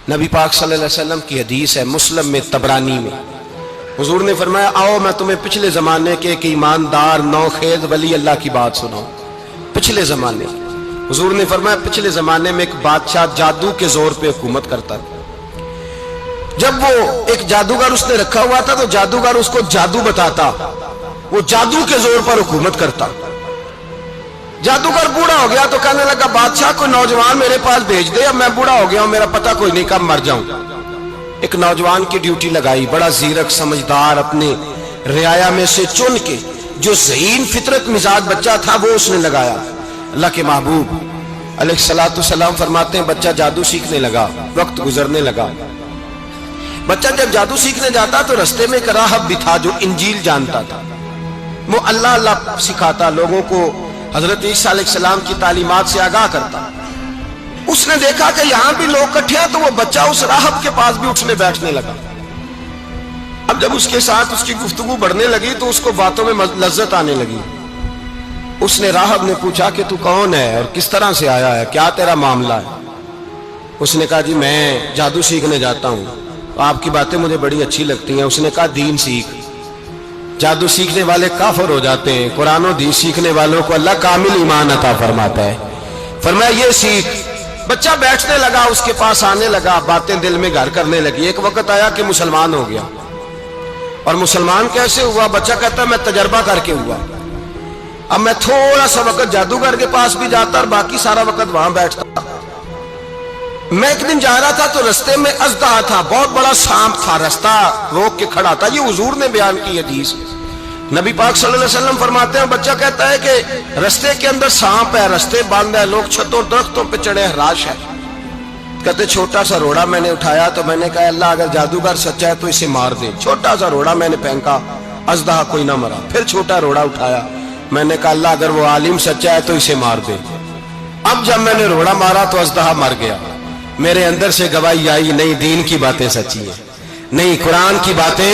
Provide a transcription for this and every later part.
نبی پاک صلی اللہ علیہ وسلم کی حدیث ہے مسلم میں طبرانی میں، حضور نے فرمایا آؤ میں تمہیں پچھلے زمانے کے ایک ایماندار نوخیز ولی اللہ کی بات سناؤں۔ پچھلے زمانے حضور نے فرمایا پچھلے زمانے میں ایک بادشاہ جادو کے زور پہ حکومت کرتا تھا۔ جب وہ ایک جادوگر اس نے رکھا ہوا تھا تو جادوگر اس کو جادو بتاتا، وہ جادو کے زور پر حکومت کرتا۔ جادوگر بوڑھا ہو گیا تو کہنے لگا بادشاہ کوئی نوجوان میرے پاس بھیج دے، اب میں بوڑھا ہو گیا ہوں میرا پتہ کوئی نہیں کب مر جاؤں۔ ایک نوجوان کی ڈیوٹی لگائی، بڑا زیرک سمجھدار، اپنے رعایا میں سے چن کے جو ذہین فطرت مزاج بچہ تھا وہ اس نے لگایا۔ اللہ کے محبوب علیہ الصلوۃ والسلام فرماتے ہیں بچہ جادو سیکھنے لگا، وقت گزرنے لگا۔ بچہ جب جادو سیکھنے جاتا تو رستے میں ایک راہب بھی تھا جو انجیل جانتا تھا، وہ اللہ اللہ سکھاتا، لوگوں کو حضرت عیسیٰ علیہ السلام کی تعلیمات سے آگاہ کرتا۔ اس نے دیکھا کہ یہاں بھی لوگ اکٹھے ہیں تو وہ بچہ اس راہب کے پاس بھی اٹھنے بیٹھنے لگا۔ اب جب اس کے ساتھ اس کی گفتگو بڑھنے لگی تو اس کو باتوں میں لذت آنے لگی۔ اس نے راہب نے پوچھا کہ تو کون ہے اور کس طرح سے آیا ہے، کیا تیرا معاملہ ہے؟ اس نے کہا جی میں جادو سیکھنے جاتا ہوں، آپ کی باتیں مجھے بڑی اچھی لگتی ہیں۔ اس نے کہا دین سیکھ، جادو سیکھنے والے کافر ہو جاتے ہیں، قرآن و حدیث سیکھنے والوں کو اللہ کامل ایمان عطا فرماتا ہے۔ فرمایا یہ سیکھ۔ بچہ بیٹھنے لگا، اس کے پاس آنے لگا، باتیں دل میں گھر کرنے لگی۔ ایک وقت آیا کہ مسلمان ہو گیا، اور مسلمان کیسے ہوا؟ بچہ کہتا ہے میں تجربہ کر کے ہوا۔ اب میں تھوڑا سا وقت جادوگر کے پاس بھی جاتا اور باقی سارا وقت وہاں بیٹھتا۔ میں ایک دن جا رہا تھا تو رستے میں اژدہا تھا، بہت بڑا سانپ تھا، رستہ روک کے کھڑا تھا۔ یہ حضور نے بیان کی حدیث۔ نبی پاک صلی اللہ علیہ وسلم فرماتے ہیں بچہ کہتا ہے کہ رستے کے اندر سانپ ہے، رستے بند ہے، لوگ چھتوں درختوں پہ چڑھے ہراش ہے۔ کہتے چھوٹا سا روڑا میں نے اٹھایا تو میں نے کہا اللہ اگر جادوگر سچا ہے تو اسے مار دے۔ چھوٹا سا روڑا میں نے پھینکا، اژدہا کوئی نہ مرا۔ پھر چھوٹا روڑا اٹھایا، میں نے کہا اللہ اگر وہ عالم سچا ہے تو اسے مار دے۔ اب جب میں نے روڑا مارا تو اژدہا مر گیا۔ میرے اندر سے گواہی آئی نہیں دین کی باتیں سچی ہیں، نہیں قرآن کی باتیں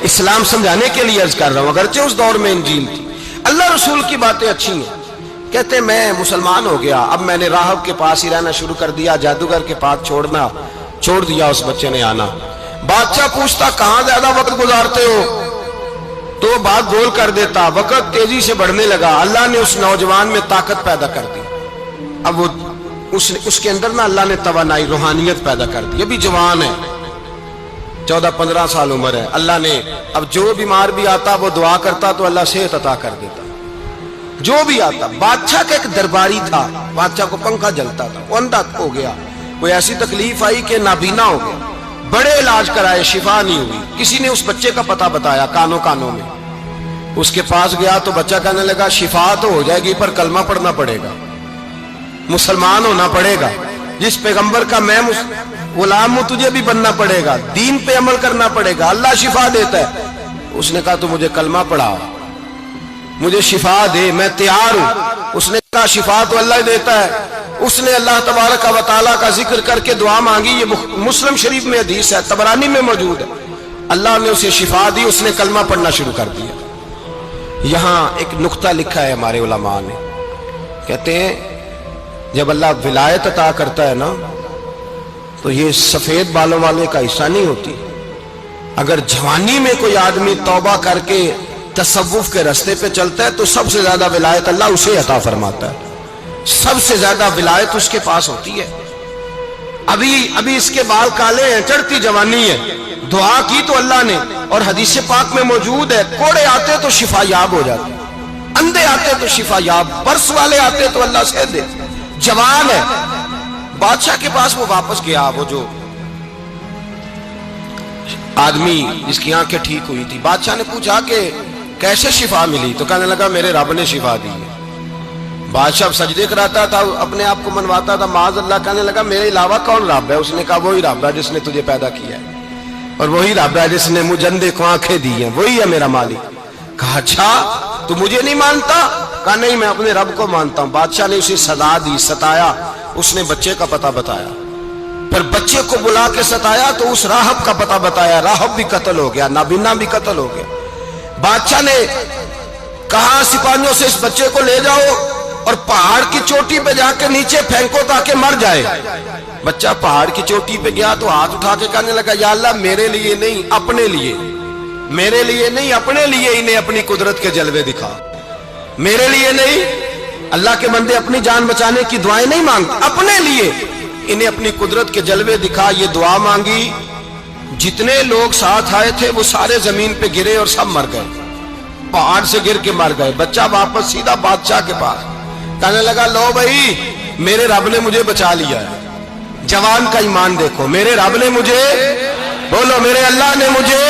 اسلام سمجھانے کے لیے عرض کر رہا ہوں، اگرچہ اس دور میں انجیل تھی، اللہ رسول کی باتیں اچھی ہیں۔ کہتے میں مسلمان ہو گیا، اب میں نے راہب کے پاس ہی رہنا شروع کر دیا، جادوگر کے پاس چھوڑ دیا اس بچے نے آنا۔ بادشاہ پوچھتا کہاں زیادہ وقت گزارتے ہو تو وہ بات گول کر دیتا، وقت تیزی سے بڑھنے لگا۔ اللہ نے اس نوجوان میں طاقت پیدا کر دی، اب وہ اس کے اندر نا اللہ نے توانائی روحانیت پیدا کر دی، ابھی جوان ہے، 14-15 سال عمر ہے۔ اللہ نے اب جو بیمار بھی آتا وہ دعا کرتا تو اللہ صحت عطا کر دیتا، جو بھی آتا۔ بادشاہ کا ایک درباری تھا، بادشاہ کو پنکھا جلتا تھا، وہ اندھا ہو گیا، کوئی ایسی تکلیف آئی کہ نابینا ہو گیا، بڑے علاج کرائے شفا نہیں ہوئی۔ کسی نے اس بچے کا پتہ بتایا کانوں میں، اس کے پاس گیا تو بچہ کہنے لگا شفا تو ہو جائے گی پر کلمہ پڑھنا پڑے گا، مسلمان ہونا پڑے گا، جس پیغمبر کا میں غلام ہوں تجھے بھی بننا پڑے گا، دین پہ عمل کرنا پڑے گا، اللہ شفا دیتا ہے۔ اس نے کہا تو مجھے کلمہ پڑھا، مجھے شفا دے، میں تیار ہوں۔ اس نے کہا شفا تو اللہ دیتا ہے۔ اس نے اللہ تبارک و تعالیٰ کا ذکر کر کے دعا مانگی، یہ مسلم شریف میں حدیث ہے، طبرانی میں موجود ہے۔ اللہ نے اسے شفا دی، اس نے کلمہ پڑھنا شروع کر دیا۔ یہاں ایک نقطہ لکھا ہے ہمارے علماء نے، کہتے ہیں جب اللہ ولایت عطا کرتا ہے نا تو یہ سفید بالوں والے کا حصہ نہیں ہوتی۔ اگر جوانی میں کوئی آدمی توبہ کر کے تصوف کے رستے پہ چلتا ہے تو سب سے زیادہ ولایت اللہ اسے عطا فرماتا ہے، سب سے زیادہ ولایت اس کے پاس ہوتی ہے۔ ابھی اس کے بال کالے ہیں، چڑھتی جوانی ہے، دعا کی تو اللہ نے، اور حدیث پاک میں موجود ہے کوڑے آتے تو شفا یاب ہو جاتے، اندھے آتے تو شفا یاب، برس والے آتے تو اللہ سے دے، جوان ہے۔ بادشاہ کے پاس وہ واپس گیا، وہ جو آدمی جس کی آنکھیں ٹھیک ہوئی تھی۔ بادشاہ نے پوچھا کہ کیسے شفا ملی؟ تو کہنے لگا میرے رب نے شفا دی ہے۔ بادشاہ سجدے کراتا تھا، اپنے آپ کو منواتا تھا، معاذ اللہ، کہنے لگا میرے علاوہ کون رب ہے؟ اس نے کہا وہی رب ہے جس نے تجھے پیدا کیا ہے، اور وہی رب ہے جس نے مجھے اندھے کو آنکھیں دی ہیں، وہی ہے میرا مالک۔ کہا اچھا تو مجھے نہیں مانتا؟ کہا نہیں میں اپنے رب کو مانتا ہوں۔ بادشاہ نے اسے سزا دی، ستایا، اس نے بچے کا پتہ بتایا، پھر بچے کو بلا کے ستایا تو اس راہب کا پتہ بتایا، راہب بھی قتل ہو گیا، نابینا بھی قتل ہو گیا۔ بادشاہ نے کہا سپاہیوں سے اس بچے کو لے جاؤ اور پہاڑ کی چوٹی پہ جا کے نیچے پھینکو تاکہ مر جائے۔ بچہ پہاڑ کی چوٹی پہ گیا تو ہاتھ اٹھا کے کہنے لگا یا اللہ میرے لیے نہیں اپنے لیے، میرے لیے نہیں اپنے لیے انہیں اپنی قدرت کے جلوے دکھا، میرے لیے نہیں۔ اللہ کے بندے اپنی جان بچانے کی دعائیں نہیں مانگتے، اپنے لیے انہیں اپنی قدرت کے جلوے دکھا، یہ دعا مانگی۔ جتنے لوگ ساتھ آئے تھے وہ سارے زمین پہ گرے اور سب مر گئے، پہاڑ سے گر کے مر گئے۔ بچہ واپس سیدھا بادشاہ کے پاس کہنے لگا لو بھائی میرے رب نے مجھے بچا لیا ہے۔ جوان کا ایمان دیکھو، میرے رب نے مجھے، بولو میرے اللہ نے مجھے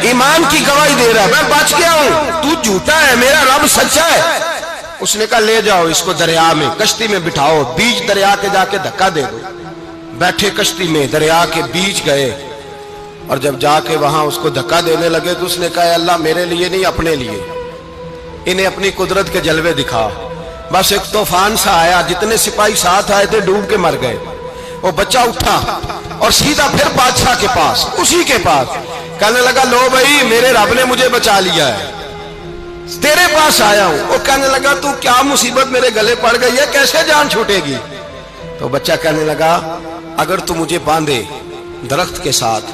ایمان کی گواہی دے رہا ہے، میں بچ گیا ہوں، تو جھوٹا ہے میرا رب سچا ہے۔ اس نے کہا لے جاؤ اس کو دریا میں، کشتی میں بٹھاؤ، بیچ دریا کے جا کے دھکا دے دو۔ بیٹھے کشتی میں، دریا کے بیچ گئے، اور جب جا کے وہاں اس کو دھکا دینے لگے تو اس نے کہا اللہ میرے لیے نہیں اپنے لیے انہیں اپنی قدرت کے جلوے دکھا۔ بس ایک طوفان سا آیا، جتنے سپاہی ساتھ آئے تھے ڈوب کے مر گئے۔ وہ بچہ اٹھا اور سیدھا پھر بادشاہ کے پاس، اسی کے پاس کہنے لگا لو بھائی میرے رب نے مجھے بچا لیا ہے، تیرے پاس آیا ہوں۔ وہ کہنے لگا تو کیا مصیبت میرے گلے پڑ گئی ہے، کیسے جان چھوٹے گی؟ تو بچہ کہنے لگا اگر تو مجھے باندھے درخت کے ساتھ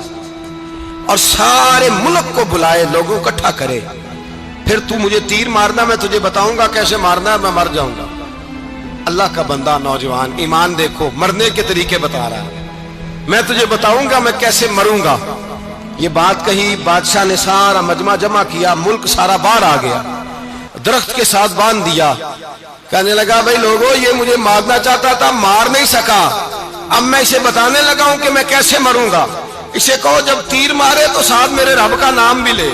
اور سارے ملک کو بلائے، لوگوں اکٹھا کرے، پھر تو مجھے تیر مارنا، میں تجھے بتاؤں گا کیسے مارنا ہے، میں مر جاؤں گا۔ اللہ کا بندہ نوجوان ایمان دیکھو، مرنے کے طریقے بتا رہا ہے، میں تجھے بتاؤں گا میں کیسے مروں گا۔ یہ بات کہی، بادشاہ نے سارا مجمع جمع کیا، ملک سارا باہر آ گیا، درخت کے ساتھ باندھ دیا۔ کہنے لگا بھائی لوگوں یہ مجھے مارنا چاہتا تھا، مار نہیں سکا، اب میں اسے بتانے لگا ہوں کہ میں کیسے مروں گا۔ اسے کہو جب تیر مارے تو ساتھ میرے رب کا نام بھی لے،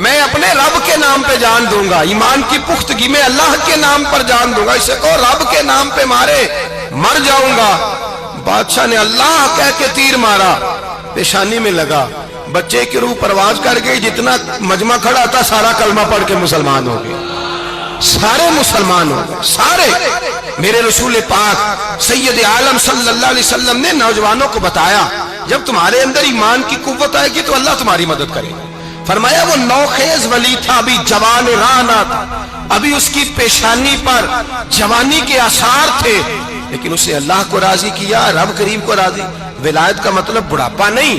میں اپنے رب کے نام پہ جان دوں گا، ایمان کی پختگی میں اللہ کے نام پر جان دوں گا۔ اسے کہو رب کے نام پہ مارے، مر جاؤں گا۔ بادشاہ نے اللہ کہہ کے تیر مارا، پیشانی میں لگا، بچے کی روح پرواز کر گئی، جتنا مجمع کھڑا تھا سارا کلمہ پڑھ کے مسلمان ہو گئے، سارے مسلمان ہو گئے سارے۔ میرے رسول پاک سید عالم صلی اللہ علیہ وسلم نے نوجوانوں کو بتایا جب تمہارے اندر ایمان کی قوت آئے گی تو اللہ تمہاری مدد کرے گا۔ فرمایا وہ نوخیز ولی تھا، ابھی جوان رانا تھا، ابھی اس کی پیشانی پر جوانی کے آثار تھے، لیکن اسے اللہ کو راضی کیا، رب کریم کو راضی۔ ولایت کا مطلب بڑھاپا نہیں،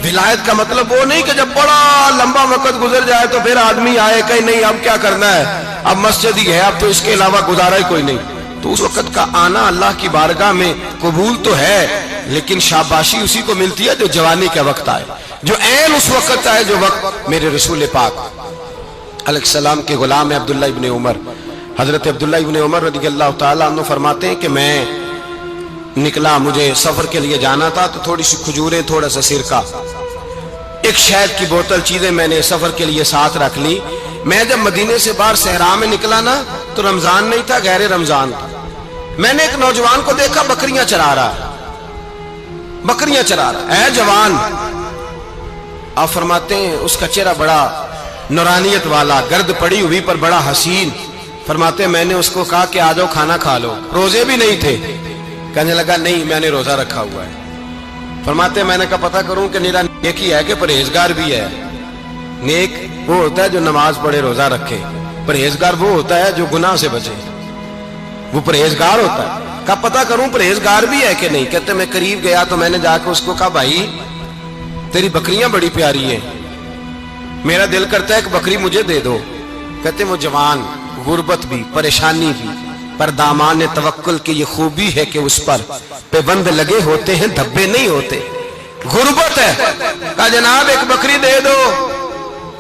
ولایت کا مطلب وہ نہیں کہ جب بڑا لمبا وقت گزر جائے تو پھر آدمی آئے کہ نہیں اب کیا کرنا ہے، اب مسجد ہی ہے، اب تو اس کے علاوہ گزارا ہی کوئی نہیں۔ تو اس وقت کا آنا اللہ کی بارگاہ میں قبول تو ہے، لیکن شاباشی اسی کو ملتی ہے جو جوانی کا وقت آئے، جو عین اس وقت آئے جو وقت میرے رسول پاک علیہ السلام کے غلام عبداللہ ابن عمر، حضرت عبداللہ ابن عمر رضی اللہ تعالیٰ عنہ فرماتے ہیں کہ میں نکلا، مجھے سفر کے لیے جانا تھا، تو تھوڑی سی کھجوریں، تھوڑا سا سرکہ، ایک شہد کی بوتل، چیزیں میں نے سفر کے لیے ساتھ رکھ لی۔ میں جب مدینے سے باہر صحرا میں نکلا نا تو رمضان نہیں تھا، غیر رمضان تھا۔ میں نے ایک نوجوان کو دیکھا بکریاں چرا رہا، بکریاں چرا رہا ہے جوان۔ آپ فرماتے ہیں اس کا چہرہ بڑا نورانیت والا، گرد پڑی ہوئی پر بڑا حسین۔ فرماتے ہیں میں نے اس کو کہا کہ آ جاؤ کھانا کھا لو، روزے بھی نہیں تھے۔ کہنے لگا نہیں میں نے روزہ رکھا ہوا ہے۔ فرماتے ہیں میں نے کہا پتہ کروں کہ نیرا نیک ہی ہے کہ پرہیزگار بھی ہے؟ نیک وہ ہوتا ہے جو نماز پڑھے روزہ رکھے، پرہیزگار وہ ہوتا ہے جو گناہ سے بچے، وہ پرہیزگار ہوتا ہے۔ کہا پتہ کروں پرہیزگار بھی ہے کہ نہیں؟ کہتے میں قریب گیا تو میں نے جا کے اس کو کہا بھائی تیری بکریاں بڑی پیاری ہیں، میرا دل کرتا ہے کہ بکری مجھے دے دو۔ کہتے وہ جوان، غربت بھی، پریشانی بھی، پر دامان توکل کی یہ خوبی ہے کہ اس پر پابند لگے ہوتے ہیں، دھبے نہیں ہوتے۔ غربت ہے، کہا جناب ایک بکری دے دو۔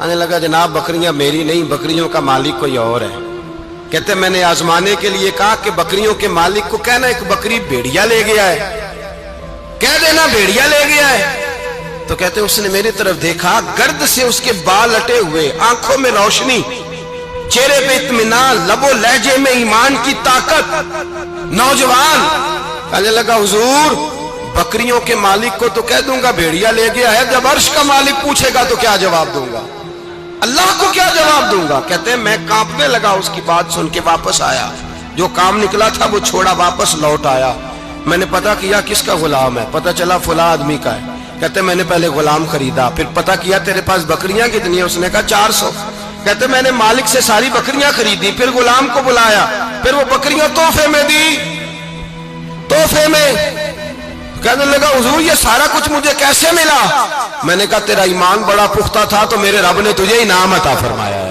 آنے لگا جناب بکریاں میری نہیں، بکریوں کا مالک کوئی اور ہے۔ کہتے میں نے آزمانے کے لیے کہا کہ بکریوں کے مالک کو کہنا ایک بکری بھیڑیا لے گیا ہے، کہہ دینا بھیڑیا لے گیا ہے۔ تو کہتے اس نے میری طرف دیکھا، گرد سے اس کے بال لٹے ہوئے، آنکھوں میں روشنی، چہرے پہ اطمینان، لب و لہجے میں ایمان کی طاقت، نوجوان۔ کہنے لگا حضور بکریوں کے مالک کو تو کہہ دوں گا بھیڑیا لے گیا ہے، جب عرش کا مالک پوچھے گا تو کیا جواب دوں گا؟ اللہ کو کیا جواب دوں گا؟ کہتے ہیں میں کانپنے لگا، اس کی بات سن کے واپس آیا، جو کام نکلا تھا وہ چھوڑا، واپس لوٹ آیا۔ میں نے پتہ کیا کس کا غلام ہے، پتہ چلا فلاں آدمی کا ہے۔ کہتے میں نے پہلے غلام خریدا، پھر پتہ کیا تیرے پاس بکریاں کتنی ہیں؟ اس نے کہا 400۔ کہتے میں نے مالک سے ساری بکریاں خریدی، پھر غلام کو بلایا، پھر وہ بکریاں تحفے میں دی، تحفے میں۔ کہنے لگا حضور یہ سارا کچھ مجھے کیسے ملا؟ میں نے کہا تیرا ایمان بڑا پختہ تھا تو میرے رب نے تجھے انعام عطا فرمایا ہے۔